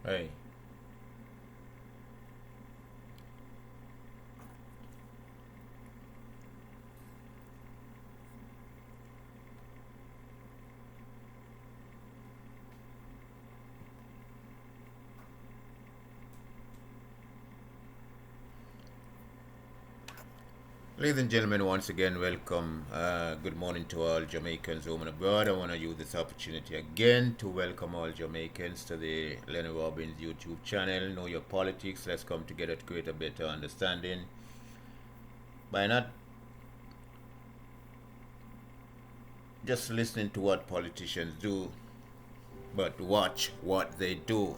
Hey, ladies and gentlemen, once again, welcome. Good morning to all Jamaicans home and abroad. I want to use this opportunity again to welcome all Jamaicans to the Lenny Robbins YouTube channel. Know your politics. Let's come together to create a better understanding by not just listening to what politicians do, but watch what they do.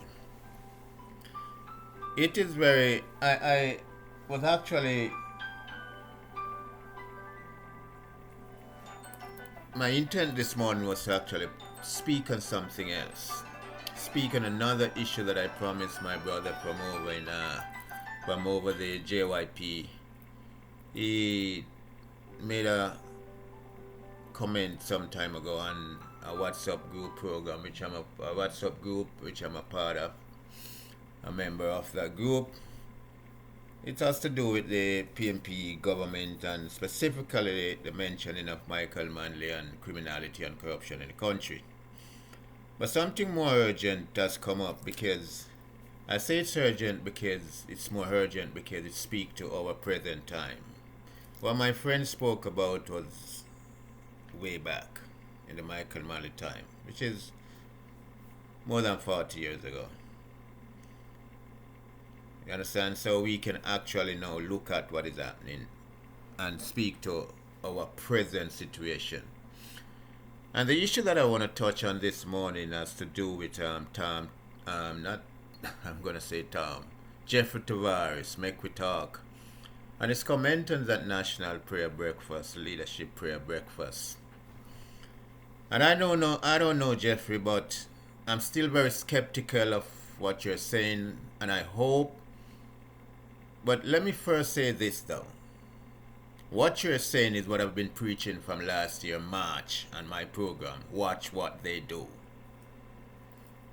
It is very. I was actually. My intent this morning was to actually speak on something else. Speak on another issue that I promised my brother from over the JYP. He made a comment some time ago on a WhatsApp group program, a WhatsApp group which I'm a part of, a member of that group. It has to do with the PNP government and specifically the mentioning of Michael Manley and criminality and corruption in the country. But something more urgent has come up because I say it's urgent because it's more urgent because it speaks to our present time. What my friend spoke about was way back in the Michael Manley time, which is more than 40 years ago. You understand? So we can actually now look at what is happening and speak to our present situation. And the issue that I want to touch on this morning has to do with Tom, not, I'm going to say Tom, Jeffrey Tavares, Make We Talk, and his comment on that National Prayer Breakfast, Leadership Prayer Breakfast. And I don't know, Jeffrey, but I'm still very skeptical of what you're saying, and I hope. But let me first say this though. What you're saying is what I've been preaching from last year, March, on my program. Watch what they do.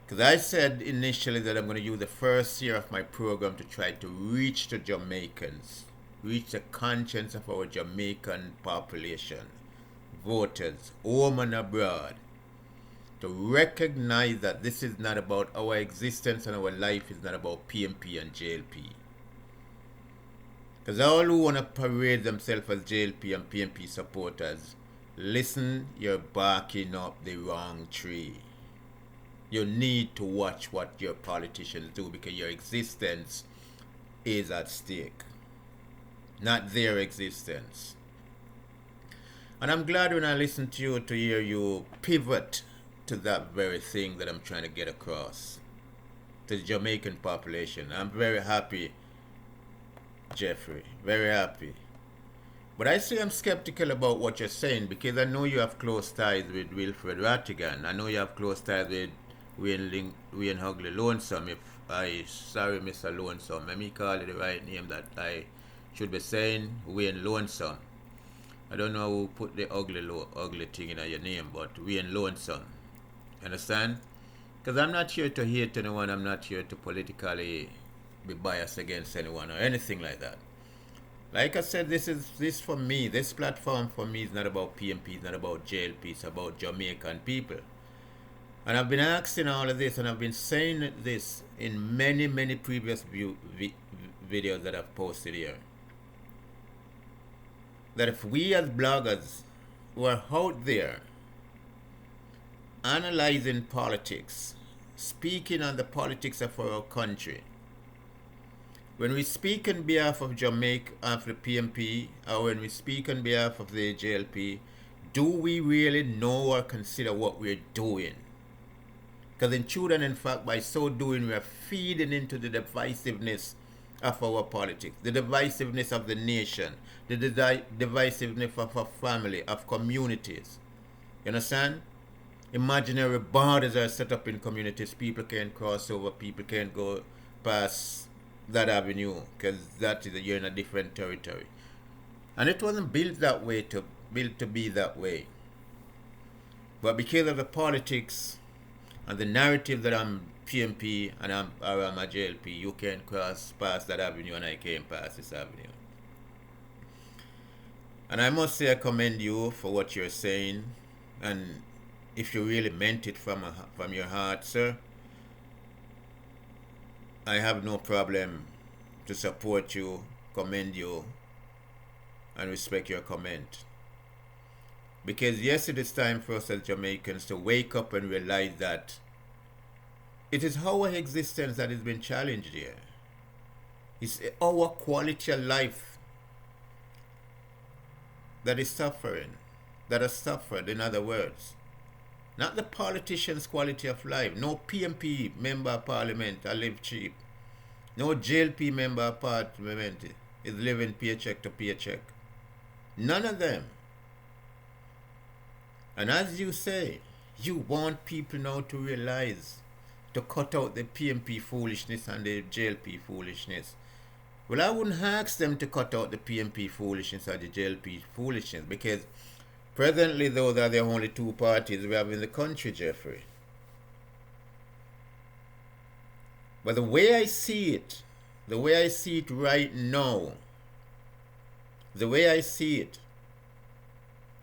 Because I said initially that I'm going to use the first year of my program to try to reach the Jamaicans, reach the conscience of our Jamaican population, voters, home and abroad, to recognize that this is not about our existence and our life is not about PMP and JLP. Because all who want to parade themselves as JLP and PNP supporters, listen, you're barking up the wrong tree. You need to watch what your politicians do because your existence is at stake, not their existence. And I'm glad when I listen to you to hear you pivot to that very thing that I'm trying to get across to the Jamaican population. I'm very happy, Jeffrey, very happy. But I say I'm skeptical about what you're saying because I know you have close ties with Wilfred Rattigan. I know you have close ties with Wayne Hugley Lonesome. Sorry, Mr. Lonesome, let me call it the right name that I should be saying, Wayne Lonesome. I don't know who put the ugly thing in your name, but Wayne Lonesome. Understand? Because I'm not here to hate anyone. I'm not here to politically be biased against anyone or anything like that. Like I said, this for me, this platform for me is not about PMP, it's not about JLP, it's about Jamaican people. And I've been asking all of this, and I've been saying this in many previous videos that I've posted here. That if we as bloggers were out there analyzing politics, speaking on the politics of our country, when we speak on behalf of Jamaica, of the PMP, or when we speak on behalf of the JLP, do we really know or consider what we're doing? Because in truth and in fact, by so doing, we are feeding into the divisiveness of our politics, the divisiveness of the nation, the divisiveness of our family, of communities. You understand? Imaginary borders are set up in communities. People can't cross over, people can't go past that avenue because you're in a different territory. And it wasn't built that way to be that way. But because of the politics and the narrative that I'm PMP and I'm a JLP, you can cross past that avenue and I came past this avenue. And I must say I commend you for what you're saying, and if you really meant it from your heart, sir, I have no problem to support you, commend you, and respect your comment. Because yes, it is time for us as Jamaicans to wake up and realize that it is our existence that has been challenged here. It's our quality of life that is suffering, that has suffered, in other words. Not the politician's quality of life. No PMP member of parliament I live cheap. No JLP member of parliament is living paycheck to paycheck. None of them. And as you say, you want people now to realize, to cut out the PMP foolishness and the JLP foolishness. Well, I wouldn't ask them to cut out the PMP foolishness or the JLP foolishness, because presently those are the only two parties we have in the country, Jeffrey. But the way I see it right now,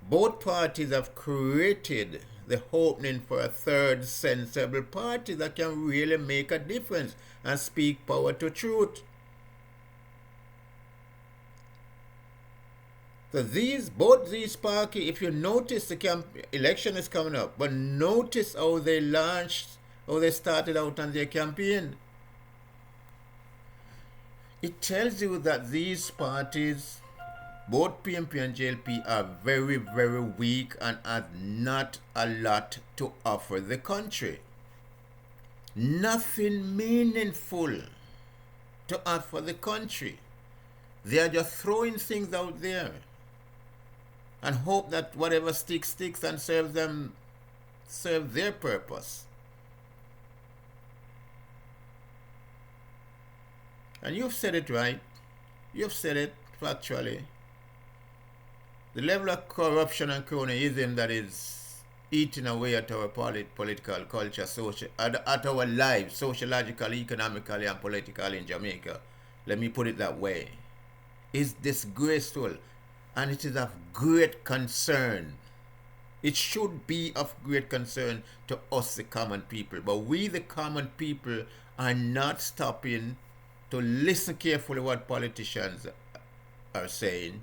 both parties have created the opening for a third sensible party that can really make a difference and speak power to truth. So both these parties, if you notice, the election is coming up, but notice how they started out on their campaign. It tells you that these parties, both PMP and JLP, are very, very weak and have not a lot to offer the country. Nothing meaningful to offer the country. They are just throwing things out there and hope that whatever sticks and serve their purpose. And you've said it right. You've said it factually. The level of corruption and cronyism that is eating away at our political culture, at our lives, sociologically, economically, and politically in Jamaica, let me put it that way, is disgraceful. And it is of great concern. It should be of great concern to us, the common people. But we, the common people, are not stopping to listen carefully what politicians are saying.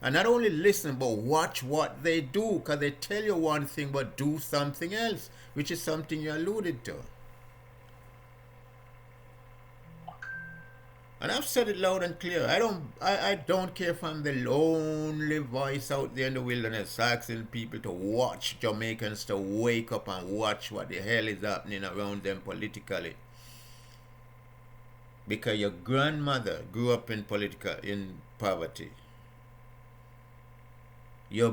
And not only listen, but watch what they do. Because they tell you one thing, but do something else, which is something you alluded to. And I've said it loud and clear. I don't care if I'm the lonely voice out there in the wilderness asking people to watch, Jamaicans to wake up and watch what the hell is happening around them politically. Because your grandmother grew up in poverty. Your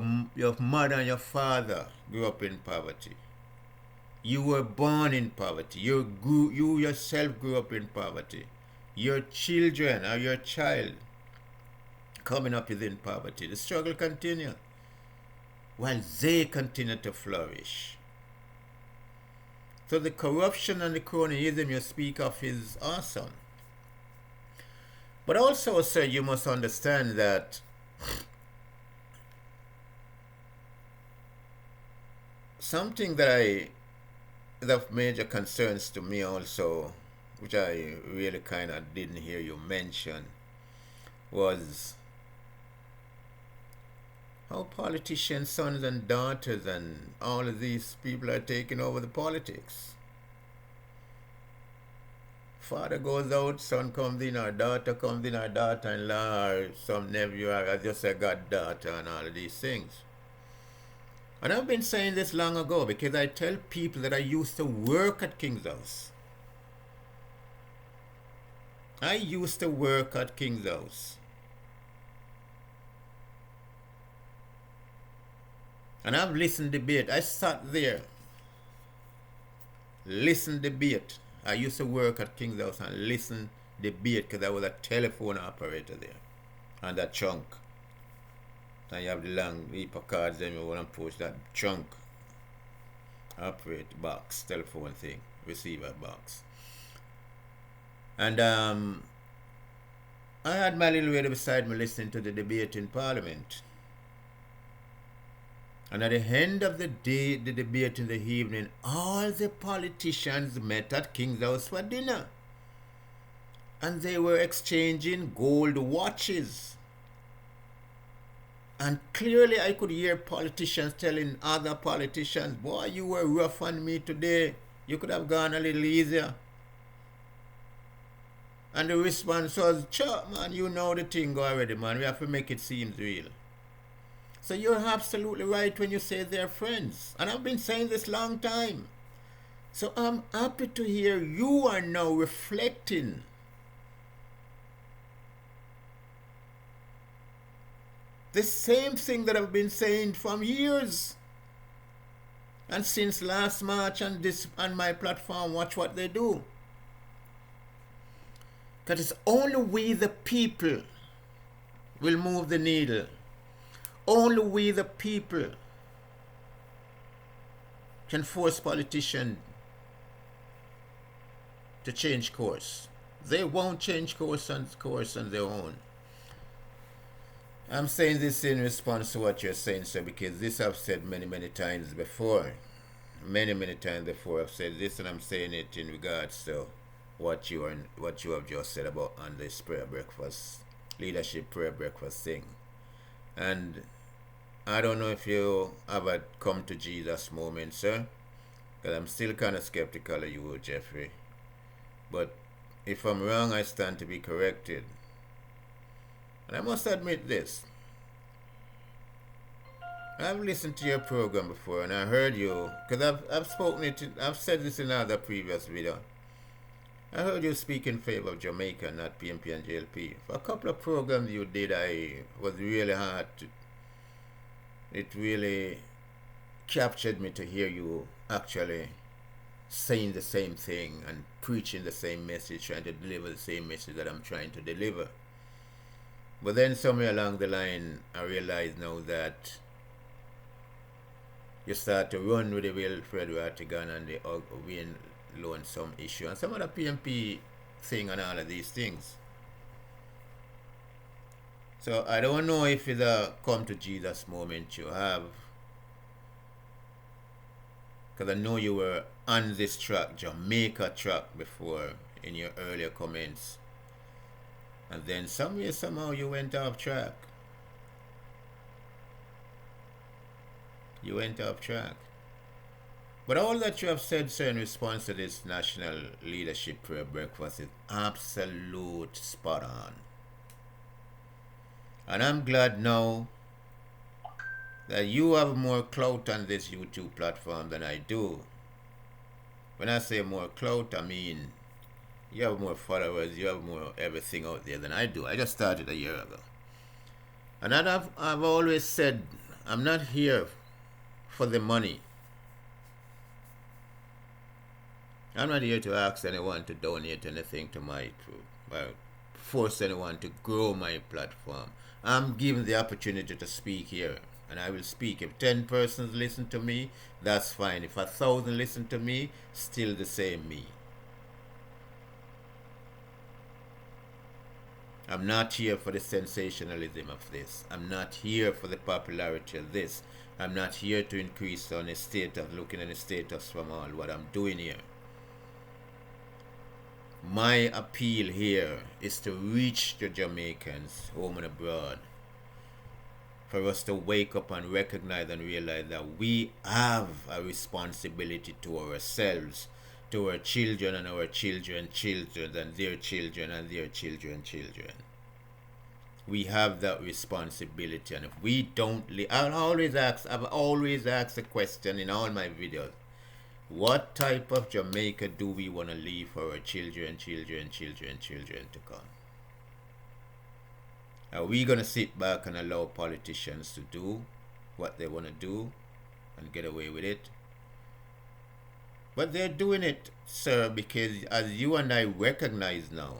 mother and your father grew up in poverty. You were born in poverty. You yourself grew up in poverty. Your children or your child coming up is in poverty. The struggle continues while they continue to flourish. So the corruption and the cronyism you speak of is awesome. But also, sir, you must understand that something that of major concerns to me also, which I really kind of didn't hear you mention, was how politicians, sons and daughters and all of these people are taking over the politics. Father goes out, son comes in, or daughter comes in, or daughter-in-law, or some nephew, or just a goddaughter, and all of these things. And I've been saying this long ago because I tell people that I used to work at King's House. I used to work at King's House. And I've listened debate. I sat there, listened debate. I used to work at King's House and listen debate because I was a telephone operator there. And that chunk. And you have the long heap of cards, then you want to push that chunk. Operate box, telephone thing. receiver box. And I had my little lady beside me listening to the debate in Parliament. And at the end of the day, the debate in the evening, all the politicians met at King's House for dinner. And they were exchanging gold watches. And clearly I could hear politicians telling other politicians, boy, you were rough on me today. You could have gone a little easier. And the response was, sure, man, you know the thing already, man. We have to make it seem real. So you're absolutely right when you say they're friends. And I've been saying this long time. So I'm happy to hear you are now reflecting the same thing that I've been saying from years. And since last March on my platform, watch what they do. Because it's only we the people will move the needle. Only we the people can force politicians to change course. They won't change course on their own. I'm saying this in response to what you're saying, sir, because this I've said many, many times before. Many, many times before I've said this, and I'm saying it in regards to what you have just said about on this prayer breakfast, leadership prayer breakfast thing. And I don't know if you ever come to Jesus moment, sir, because I'm still kind of skeptical of you, Jeffrey. But if I'm wrong, I stand to be corrected. And I must admit this. I've listened to your program before, and I heard you, because I've said this in another previous video. I heard you speak in favor of Jamaica, not PNP and JLP. For a couple of programs you did, I was really hard to... It really captured me to hear you actually saying the same thing and preaching the same message, trying to deliver the same message that I'm trying to deliver. But then somewhere along the line, I realized now that you start to run with the Wilfred Rattigan and the Wayne Lonesome issue and some of the PNP thing and all of these things. So I don't know if it's a come to Jesus moment you have, because I know you were on this track, Jamaica track, before in your earlier comments, and then somehow you went off track. You went off track. But all that you have said, sir, in response to this National Leadership Prayer Breakfast is absolute spot on. And I'm glad now that you have more clout on this YouTube platform than I do. When I say more clout, I mean you have more followers, you have more everything out there than I do. I just started a year ago. And I've always said, I'm not here for the money. I'm not here to ask anyone to donate anything to my or force anyone to grow my platform. I'm given the opportunity to speak here, and I will speak. If 10 persons listen to me, that's fine. If 1,000 listen to me, still the same me. I'm not here for the sensationalism of this. I'm not here for the popularity of this. I'm not here to increase on a status, looking at a status from all what I'm doing here. My appeal here is to reach the Jamaicans home and abroad, for us to wake up and recognize and realize that we have a responsibility to ourselves, to our children and our children's children and their children and their children's children. We have that responsibility, and if we don't I've always asked the question in all my videos, what type of Jamaica do we want to leave for our children to come? Are we going to sit back and allow politicians to do what they want to do and get away with it? But they're doing it, sir, because as you and I recognize now,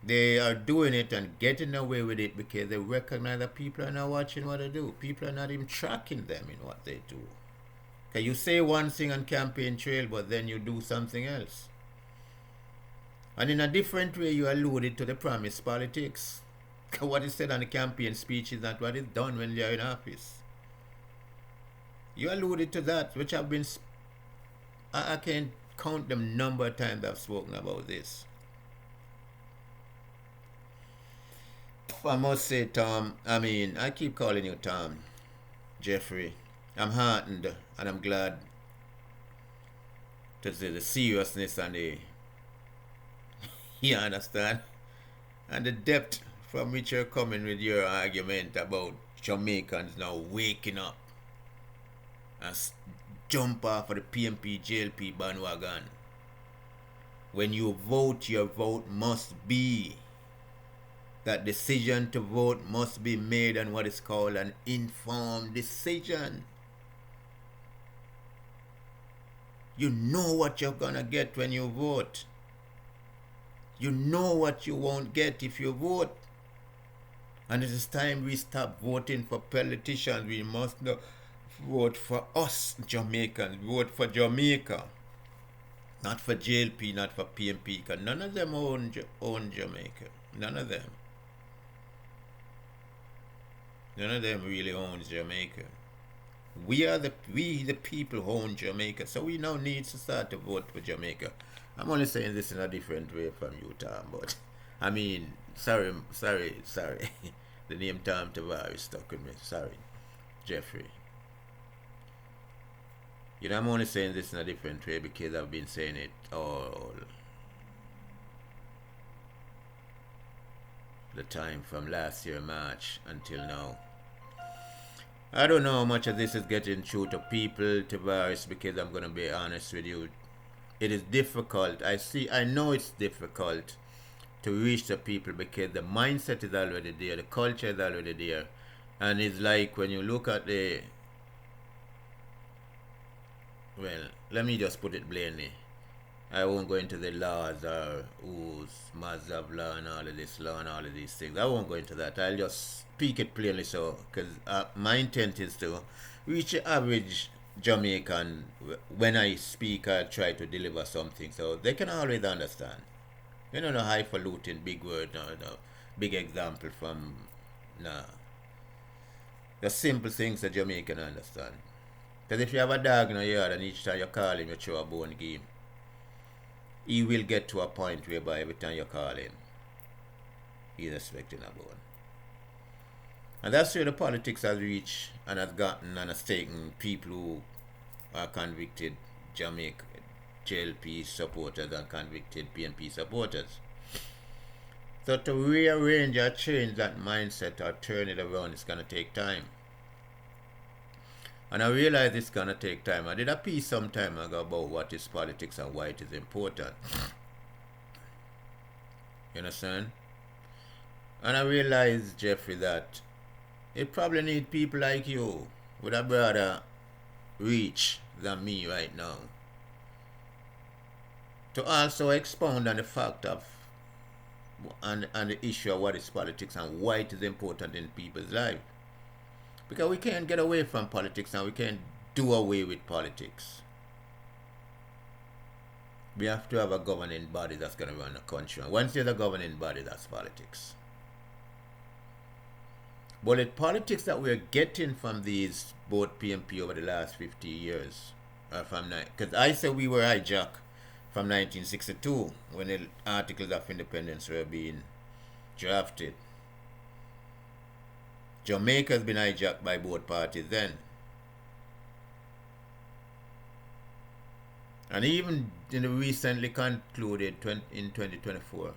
they are doing it and getting away with it because they recognize that people are not watching what they do. People are not even tracking them in what they do. You say one thing on campaign trail, but then you do something else. And in a different way, you alluded to the promise politics. What is said on the campaign speech is not what is done when you're in office. You alluded to that, which I've been... I can't count the number of times I've spoken about this. I must say, Tom, I keep calling you Tom, Jeffrey. I'm heartened and I'm glad to see the seriousness and the... You understand? And the depth from which you're coming with your argument about Jamaicans now waking up and jump off of the PMP JLP bandwagon. When you vote, your vote must be... That decision to vote must be made on what is called an informed decision. You know what you're gonna get when you vote. You know what you won't get if you vote. And it is time we stop voting for politicians. We must vote for us Jamaicans. Vote for Jamaica. Not for JLP, not for PMP. Because none of them own Jamaica. None of them. None of them really owns Jamaica. We the people own Jamaica, so we now need to start to vote for Jamaica. I'm only saying this in a different way from you, Tom, but sorry. The name Tom Tavares stuck with me. Sorry, Jeffrey. I'm only saying this in a different way because I've been saying it all the time from last year March until now. I don't know how much of this is getting through to people, Tavares, because I'm gonna be honest with you. It is difficult. I know it's difficult to reach the people because the mindset is already there, the culture is already there. And it's like when you look at let me just put it plainly. I won't go into the laws or who's Mazhab law and all of this law and all of these things. I won't go into that. I'll just speak it plainly so, because my intent is to reach the average Jamaican. When I speak, I try to deliver something so they can always understand. No highfalutin big word, no big example from, the simple things that Jamaican understand. Because if you have a dog in your yard and each time you call him, you throw a bone game, he will get to a point whereby every time you call him, he's expecting a bone. And that's where the politics has reached and has gotten and has taken people who are convicted Jamaica JLP supporters and convicted PNP supporters. So to rearrange or change that mindset or turn it around, it's going to take time. And I realize it's going to take time. I did a piece some time ago about what is politics and why it is important. You understand? And I realized, Jeffrey, that it probably needs people like you with a broader reach than me right now to also expound on the fact of and the issue of what is politics and why it is important in people's life. Because we can't get away from politics and we can't do away with politics. We have to have a governing body that's going to run the country. And once there's a governing body, that's politics. But the politics that we're getting from these both PMP over the last 50 years, because I say we were hijacked from 1962 when the Articles of Independence were being drafted. Jamaica has been hijacked by both parties then. And even in the recently concluded in 2024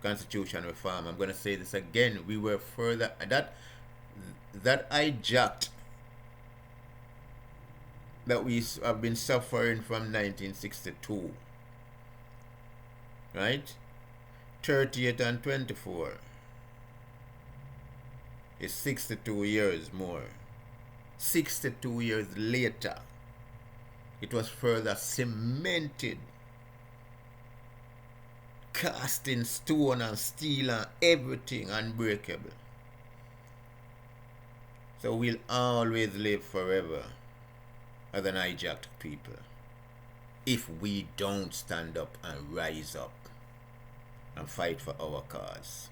Constitution reform, I'm going to say this again, we were further, that hijacked that we have been suffering from 1962, right? 38 and 24 is 62 years more. 62 years later, it was further cemented, cast in stone and steel and everything unbreakable. So we'll always live forever as an hijacked people if we don't stand up and rise up and fight for our cause.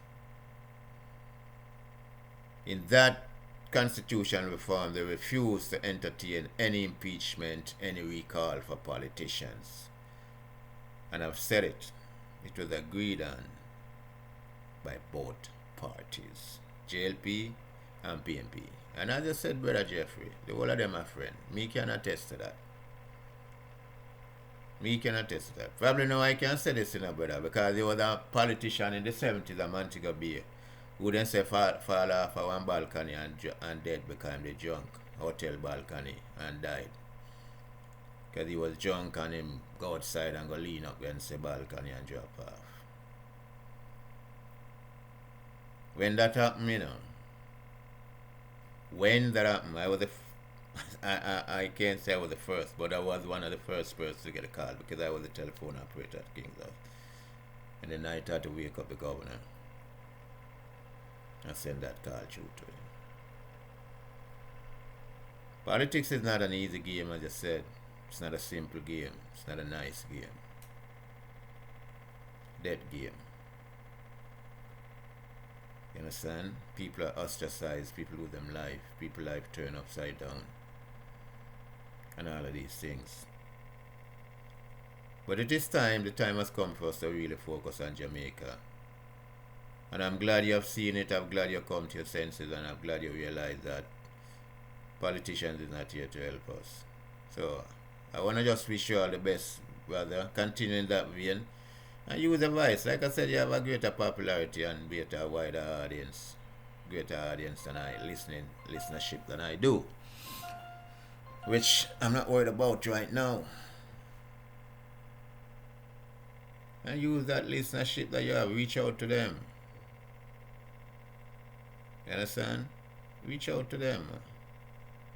In that constitutional reform, they refused to entertain any impeachment, any recall for politicians. And I've said it. It was agreed on by both parties, JLP and PNP. And as I said, Brother Jeffrey, the whole of them are friends. Me can attest to that. Me can attest to that. Probably now I can say this, brother, because there was a politician in the 70s, a Montego Bay, who then say fall off of one balcony and dead became the drunk hotel balcony and died. Because he was drunk and him go outside and go lean up against the balcony and drop off. When that happened, when that happened, I was I can't say I was the first, but I was one of the first persons to get a call because I was the telephone operator at King's House. And then I had to wake up the governor and send that call through to him. Politics is not an easy game, as I said. It's not a simple game. It's not a nice game. Dead game. You understand? People are ostracized, people lose them life, people life turn upside down, and all of these things. But it is time, the time has come for us to really focus on Jamaica. And I'm glad you have seen it, I'm glad you have come to your senses, and I'm glad you realize that politicians is not here to help us. So, I want to just wish you all the best, brother. Continue in that vein. And use the voice. Like I said, you have a greater popularity and greater wider audience. Greater audience than I, listenership than I do. Which I'm not worried about right now. And use that listenership that you have. Reach out to them. You understand? Reach out to them.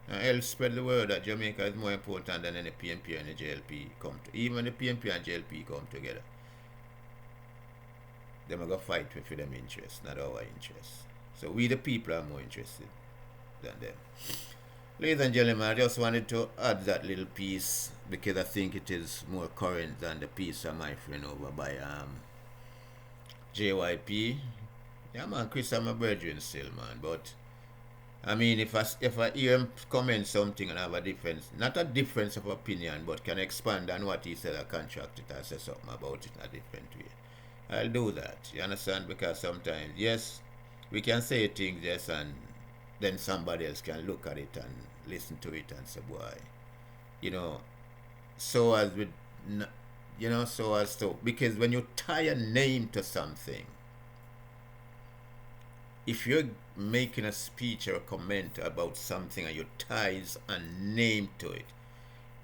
And help spread the word that Jamaica is more important than any PNP and the JLP come to. Even the PNP and JLP come together. Them are going to fight for them interests, not our interests. So we the people are more interested than them. Ladies and gentlemen, I just wanted to add that little piece because I think it is more current than the piece of my friend over by JYP. Yeah man, Chris, I'm a brethren still, man. But I mean, if I hear him comment something and have a difference, not a difference of opinion, but can expand on what he said, I contract it and say something about it in a different way, I'll do that. You understand? Because sometimes, yes, we can say things, yes, and then somebody else can look at it and listen to it and say, boy, so as with, so as to, because when you tie a name to something, if you're making a speech or a comment about something and you ties a name to it,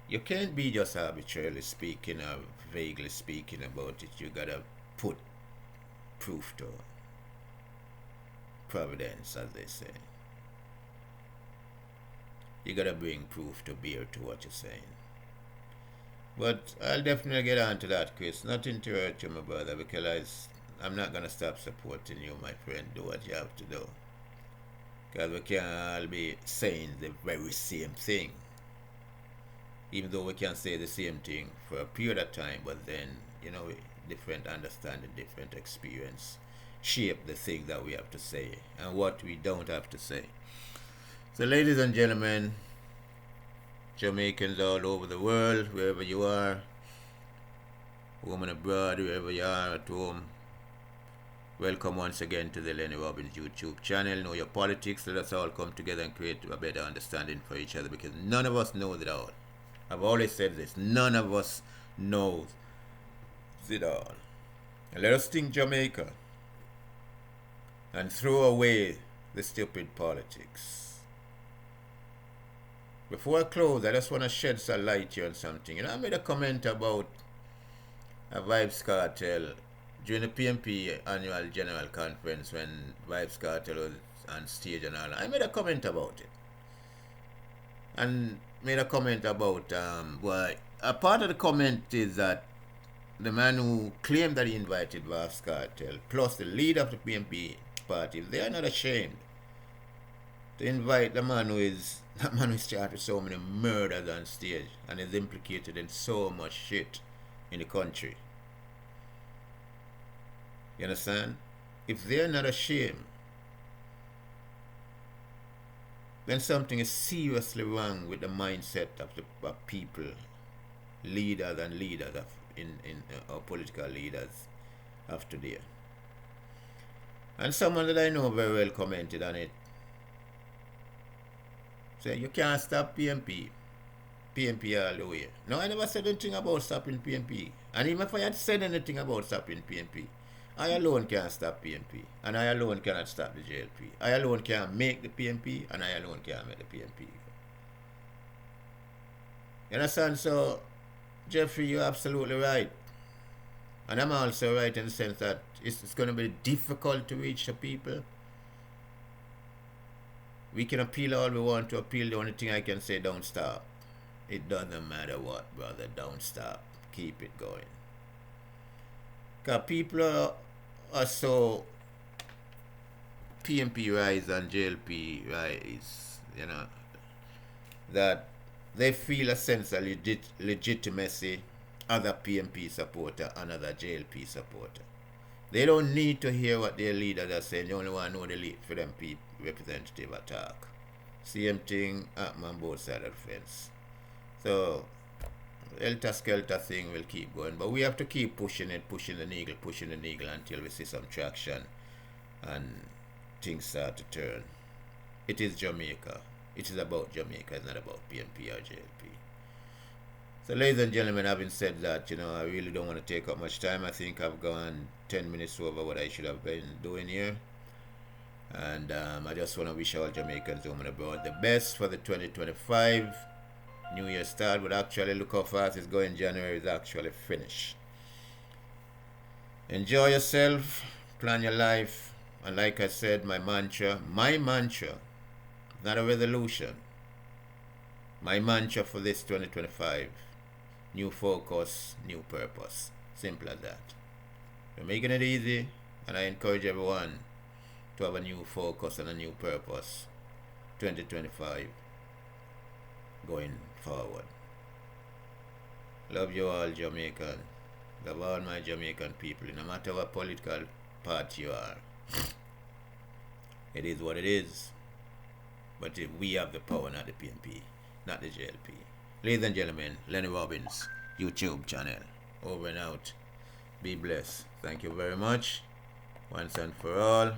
you can't be just arbitrarily speaking or vaguely speaking about it. You gotta put proof to providence, as they say. You gotta bring proof to bear to what you're saying. But I'll definitely get on to that, Chris. Nothing to hurt you, my brother, because I'm not gonna stop supporting you, my friend. Do what you have to do. Because we can't all be saying the very same thing. Even though we can say the same thing for a period of time, but then, different understanding, different experience shape the thing that we have to say and what we don't have to say. So ladies and gentlemen, Jamaicans all over the world, wherever you are, home and abroad, wherever you are at home, welcome once again to the Lennie Robbins YouTube channel. Know your politics. Let us all come together and create a better understanding for each other, because none of us knows it all. I've always said this, none of us knows it all. And let us think Jamaica and throw away the stupid politics. Before I close, I just want to shed some light here on something. I made a comment about a Vibes Cartel during the PNP annual general conference when Vibes Cartel was on stage and all. I made a comment about it. And made a comment about, a part of the comment is that the man who claimed that he invited Vibes Cartel, plus the leader of the PNP party, they are not ashamed to invite the man who started so many murders on stage and is implicated in so much shit in the country. You understand? If they're not ashamed, then something is seriously wrong with the mindset of the people, leaders and leaders in our political leaders of today. And someone that I know very well commented on it. Say, you can't stop PNP. PNP all the way. No, I never said anything about stopping PNP. And even if I had said anything about stopping PNP, I alone can't stop PNP. And I alone cannot stop the JLP. I alone can't make the PNP, and I alone can't make the PNP. You understand? So, Jeffrey, you're absolutely right. And I'm also right in the sense that it's going to be difficult to reach the people. We can appeal all we want to appeal. The only thing I can say, don't stop. It doesn't matter what, brother. Don't stop. Keep it going. Because people are so PNP rise and JLP rise, you know, that they feel a sense of legitimacy as a PNP supporter and as a JLP supporter. They don't need to hear what their leaders are saying. They only want to know the lead for them representative attack. Same thing happen on both sides of the fence. So, helter-skelter thing will keep going. But we have to keep pushing the needle until we see some traction and things start to turn. It is Jamaica. It is about Jamaica. It's not about PNP or JLP. So, ladies and gentlemen, having said that, you know, I really don't want to take up much time. I think I've gone 10 minutes over what I should have been doing here. And I just want to wish all Jamaicans home and abroad the best for the 2025 New Year start. But actually, look how fast it's going. January is actually finished. Enjoy yourself. Plan your life. And like I said, my mantra, not a resolution. My mantra for this 2025, new focus, new purpose. Simple as that. We're making it easy, and I encourage everyone to have a new focus and a new purpose 2025 going forward. Love you all, Jamaican. Love all my Jamaican people, no matter what political party you are. It is what it is. But we have the power, not the PNP, not the JLP. Ladies and gentlemen, Lennie Robbins, YouTube channel. Over and out. Be blessed. Thank you very much. Once and for all.